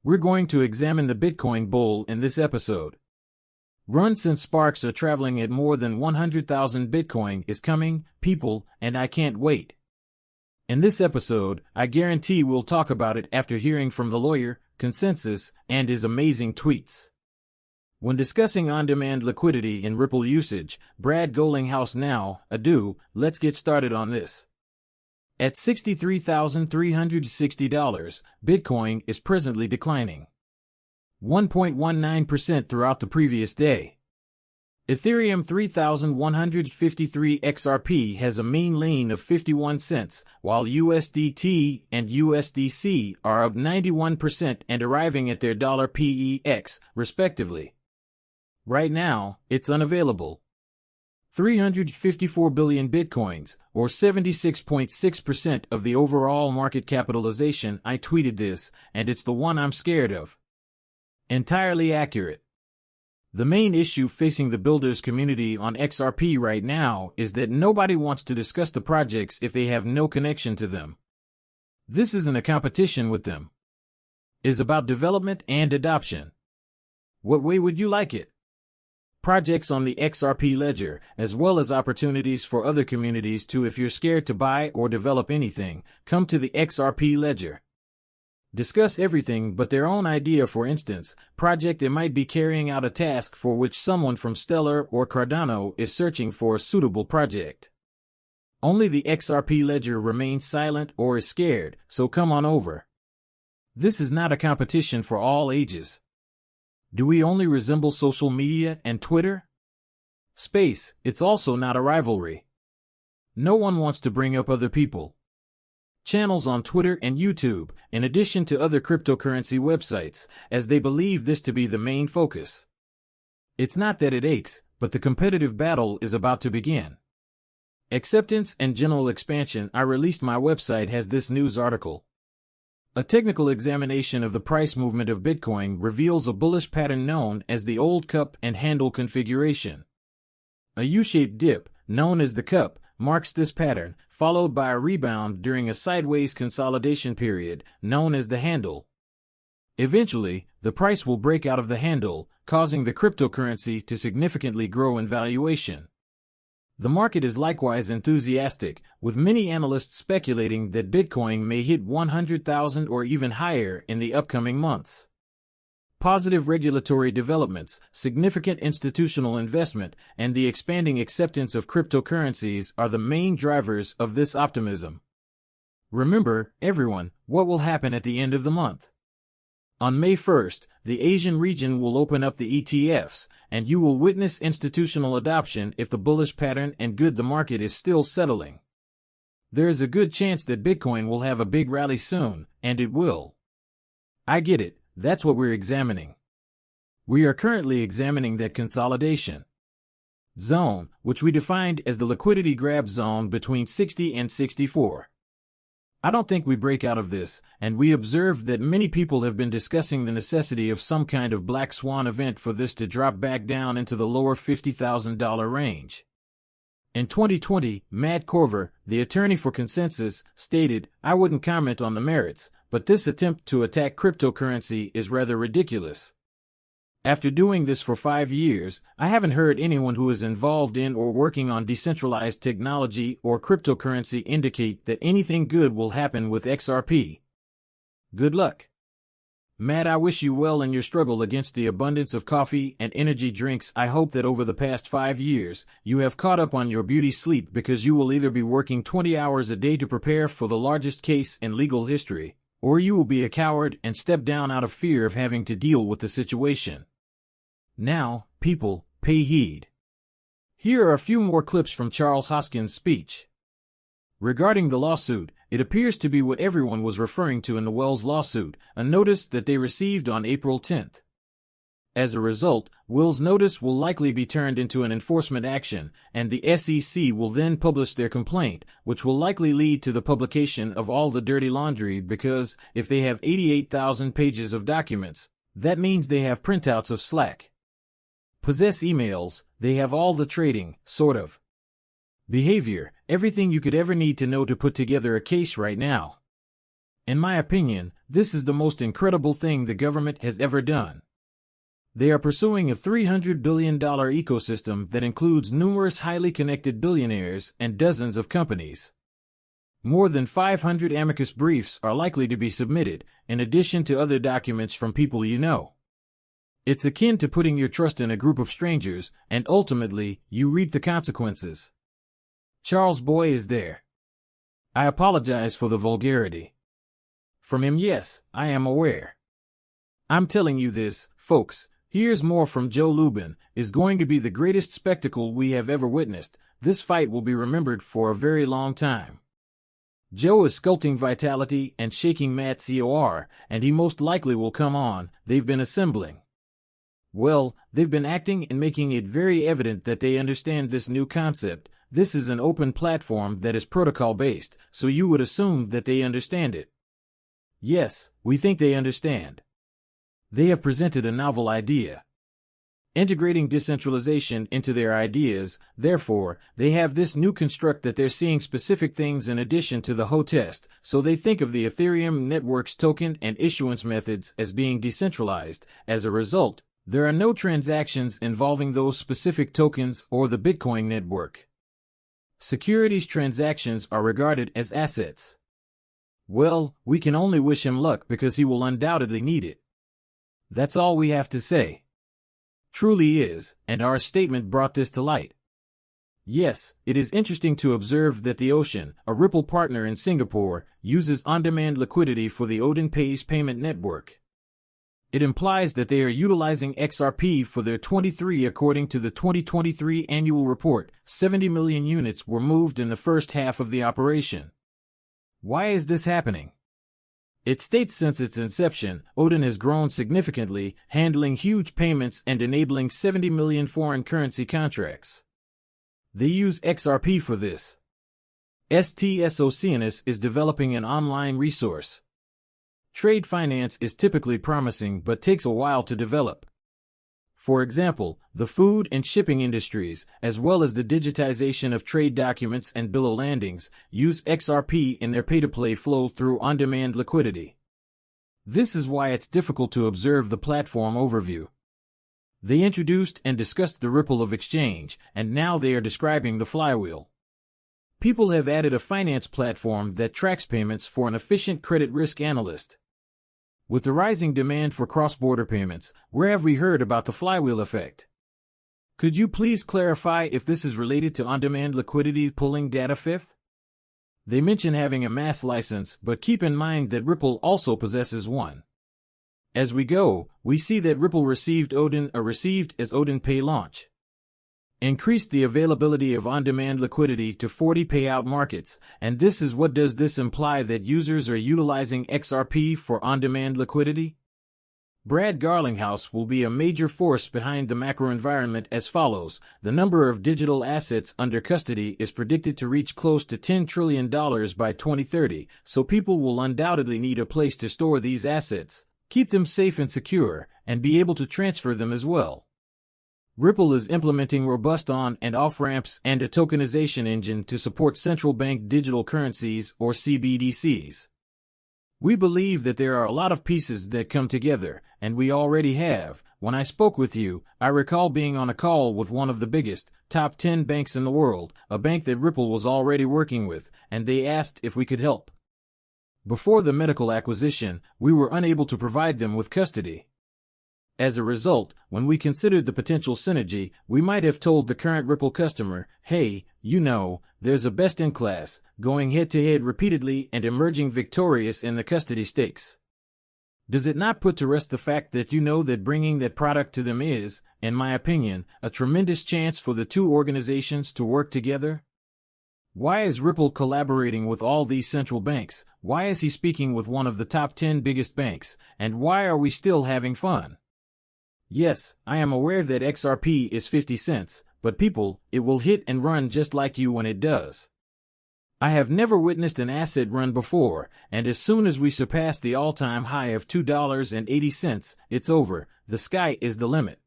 We're going to examine the Bitcoin bull in this episode. Runs and sparks are traveling at more than 100,000 Bitcoin is coming, people, and I can't wait. In this episode, I guarantee we'll talk about it after hearing from the lawyer, Consensus, and his amazing tweets. When discussing on-demand liquidity and Ripple usage, Brad Garlinghouse now, let's get started on this. At $63,360, Bitcoin is presently declining 1.19% throughout the previous day. Ethereum 3,153 XRP has a mean lean of 51 cents, while USDT and USDC are up 91% and arriving at their $PEX, respectively. Right now, it's unavailable. 354 billion bitcoins, or 76.6% of the overall market capitalization. I tweeted this, and it's the one I'm scared of. Entirely accurate. The main issue facing the builders community on XRP right now is that nobody wants to discuss the projects if they have no connection to them. This isn't a competition with them. It's about development and adoption. What way would you like it? Projects on the XRP ledger, as well as opportunities for other communities to, if you're scared to buy or develop anything, come to the XRP ledger. Discuss everything but their own idea. For instance, project that might be carrying out a task for which someone from Stellar or Cardano is searching for a suitable project. Only the XRP ledger remains silent or is scared, so come on over. This is not a competition for all ages. Do we only resemble social media and Twitter? Space, it's also not a rivalry. No one wants to bring up other people. Channels on Twitter and YouTube, in addition to other cryptocurrency websites, as they believe this to be the main focus. It's not that it aches, but the competitive battle is about to begin. Acceptance and general expansion. I released my website has this news article. A technical examination of the price movement of Bitcoin reveals a bullish pattern known as the old cup and handle configuration. A U-shaped dip, known as the cup, marks this pattern, followed by a rebound during a sideways consolidation period, known as the handle. Eventually, the price will break out of the handle, causing the cryptocurrency to significantly grow in valuation. The market is likewise enthusiastic, with many analysts speculating that Bitcoin may hit 100,000 or even higher in the upcoming months. Positive regulatory developments, significant institutional investment, and the expanding acceptance of cryptocurrencies are the main drivers of this optimism. Remember, everyone, what will happen at the end of the month? On May 1st, the Asian region will open up the ETFs, and you will witness institutional adoption if the bullish pattern and the market is still settling. There is a good chance that Bitcoin will have a big rally soon, and it will. I get it, that's what we're examining. We are currently examining that consolidation zone, which we defined as the liquidity grab zone between 60 and 64. I don't think we break out of this, and we observe that many people have been discussing the necessity of some kind of black swan event for this to drop back down into the lower $50,000 range. In 2020, Matt Corver, the attorney for Consensus, stated, "I wouldn't comment on the merits, but this attempt to attack cryptocurrency is rather ridiculous. After doing this for 5 years, I haven't heard anyone who is involved in or working on decentralized technology or cryptocurrency indicate that anything good will happen with XRP. Good luck. Matt, I wish you well in your struggle against the abundance of coffee and energy drinks. I hope that over the past 5 years, you have caught up on your beauty sleep because you will either be working 20 hours a day to prepare for the largest case in legal history, or you will be a coward and step down out of fear of having to deal with the situation. Now, people, pay heed. Here are a few more clips from Charles Hoskins' speech. Regarding the lawsuit, it appears to be what everyone was referring to in the Wells lawsuit, a notice that they received on April 10th. As a result, Wells' notice will likely be turned into an enforcement action, and the SEC will then publish their complaint, which will likely lead to the publication of all the dirty laundry because, if they have 88,000 pages of documents, that means they have printouts of Slack. Possess emails, they have all the trading, sort of. Behavior, everything you could ever need to know to put together a case right now. In my opinion, this is the most incredible thing the government has ever done. They are pursuing a $300 billion ecosystem that includes numerous highly connected billionaires and dozens of companies. More than 500 amicus briefs are likely to be submitted, in addition to other documents from people you know. It's akin to putting your trust in a group of strangers, and ultimately, you reap the consequences. Charles Boy is there. I apologize for the vulgarity. From him, yes, I am aware. I'm telling you this, folks. Here's more from Joe Lubin. Is going to be the greatest spectacle we have ever witnessed. This fight will be remembered for a very long time. Joe is sculpting vitality and shaking Matt COR, and he most likely will come on. They've been assembling. Well, they've been acting and making it very evident that they understand this new concept. This is an open platform that is protocol-based, so you would assume that they understand it. Yes, we think they understand. They have presented a novel idea. Integrating decentralization into their ideas, therefore, they have this new construct that they're seeing specific things in addition to the whole test, so they think of the Ethereum network's token and issuance methods as being decentralized. As a result, there are no transactions involving those specific tokens or the Bitcoin network. Securities transactions are regarded as assets. Well, we can only wish him luck because he will undoubtedly need it. That's all we have to say. Truly is, and our statement brought this to light. Yes, it is interesting to observe that the Ocean, a Ripple partner in Singapore, uses on-demand liquidity for the Odin Pays payment network. It implies that they are utilizing XRP for their 23. According to the 2023 annual report, 70 million units were moved in the first half of the operation. Why is this happening? It states since its inception, Odin has grown significantly, handling huge payments and enabling 70 million foreign currency contracts. They use XRP for this. STS Oceanus is developing an online resource. Trade finance is typically promising but takes a while to develop. For example, the food and shipping industries, as well as the digitization of trade documents and bill of landings, use XRP in their pay-to-play flow through on-demand liquidity. This is why it's difficult to observe the platform overview. They introduced and discussed the ripple of exchange, and now they are describing the flywheel. People have added a finance platform that tracks payments for an efficient credit risk analyst. With the rising demand for cross-border payments, where have we heard about the flywheel effect? Could you please clarify if this is related to on-demand liquidity pulling data fifth? They mention having a mass license, but keep in mind that Ripple also possesses one. As we go, we see that Ripple received as Odin Pay launch. Increased the availability of on-demand liquidity to 40 payout markets, and this is what does this imply that users are utilizing XRP for on-demand liquidity? Brad Garlinghouse will be a major force behind the macro environment as follows. The number of digital assets under custody is predicted to reach close to $10 trillion by 2030, so people will undoubtedly need a place to store these assets, keep them safe and secure, and be able to transfer them as well. Ripple is implementing robust on- and off-ramps and a tokenization engine to support central bank digital currencies or CBDCs. We believe that there are a lot of pieces that come together, and we already have. When I spoke with you, I recall being on a call with one of the biggest, top 10 banks in the world, a bank that Ripple was already working with, and they asked if we could help. Before the medical acquisition, we were unable to provide them with custody. As a result, when we considered the potential synergy, we might have told the current Ripple customer, hey, there's a best-in-class, going head-to-head repeatedly and emerging victorious in the custody stakes. Does it not put to rest the fact that that bringing that product to them is, in my opinion, a tremendous chance for the two organizations to work together? Why is Ripple collaborating with all these central banks? Why is he speaking with one of the top 10 biggest banks? And why are we still having fun? Yes, I am aware that XRP is 50 cents, but people, it will hit and run just like you when it does. I have never witnessed an asset run before, and as soon as we surpass the all-time high of $2.80, it's over. The sky is the limit.